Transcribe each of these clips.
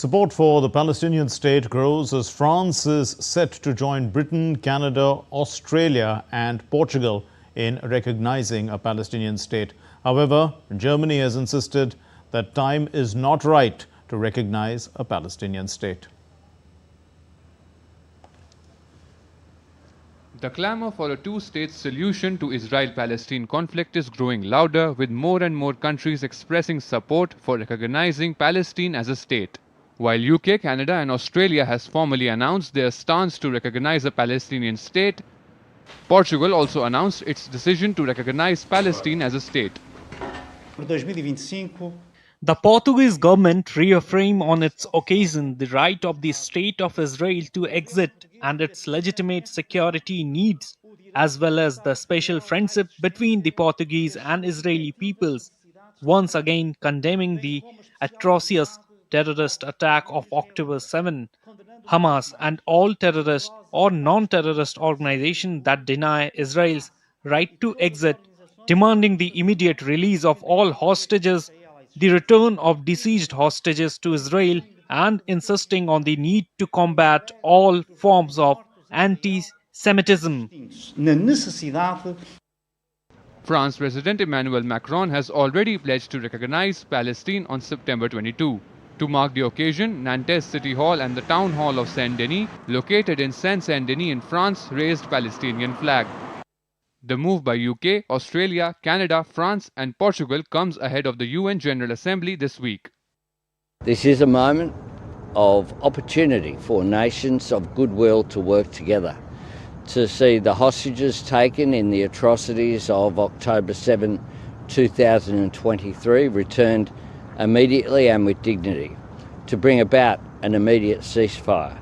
Support for the Palestinian state grows as France is set to join Britain, Canada, Australia and Portugal in recognizing a Palestinian state. However, Germany has insisted that time is not right to recognize a Palestinian state. The clamor for a two-state solution to Israel-Palestine conflict is growing louder, with more and more countries expressing support for recognizing Palestine as a state. While UK, Canada and Australia has formally announced their stance to recognize a Palestinian state, Portugal also announced its decision to recognize Palestine as a state. The Portuguese government reaffirmed on its occasion the right of the State of Israel to exist and its legitimate security needs, as well as the special friendship between the Portuguese and Israeli peoples, once again condemning the atrocious terrorist attack of October 7, Hamas and all terrorist or non-terrorist organizations that deny Israel's right to exist, demanding the immediate release of all hostages, the return of deceased hostages to Israel, and insisting on the need to combat all forms of anti-Semitism. France President Emmanuel Macron has already pledged to recognize Palestine on September 22. To mark the occasion, Nantes City Hall and the Town Hall of Saint-Denis, located in Saint-Denis in France, raised Palestinian flag. The move by UK, Australia, Canada, France and Portugal comes ahead of the UN General Assembly this week. This is a moment of opportunity for nations of goodwill to work together, to see the hostages taken in the atrocities of October 7, 2023 returned immediately and with dignity, to bring about an immediate ceasefire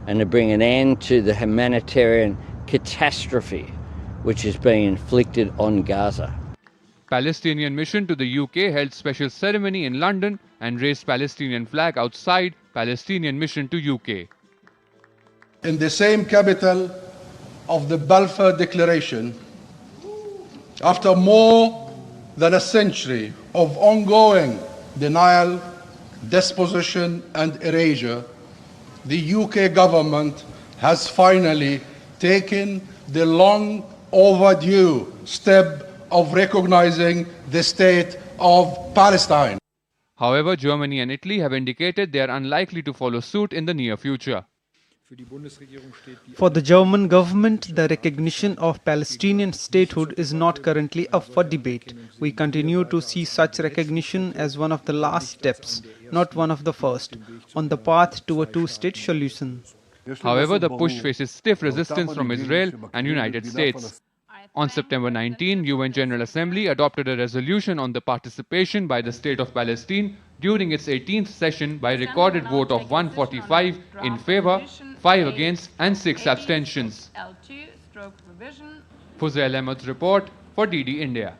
and to bring an end to the humanitarian catastrophe which is being inflicted on Gaza. Palestinian mission to the UK held special ceremony in London and raised Palestinian flag outside Palestinian mission to UK. In the same capital of the Balfour Declaration, after more than a century of ongoing denial, dispossession and erasure, the UK government has finally taken the long overdue step of recognizing the state of Palestine. However, Germany and Italy have indicated they are unlikely to follow suit in the near future. For the German government, the recognition of Palestinian statehood is not currently up for debate. We continue to see such recognition as one of the last steps, not one of the first, on the path to a two-state solution. However, the push faces stiff resistance from Israel and United States. On September 19, UN General Assembly adopted a resolution on the participation by the State of Palestine during its 18th session by recorded vote of 145 in favor, 5 against and 6 abstentions. Fuzail Ahmed's report for DD India.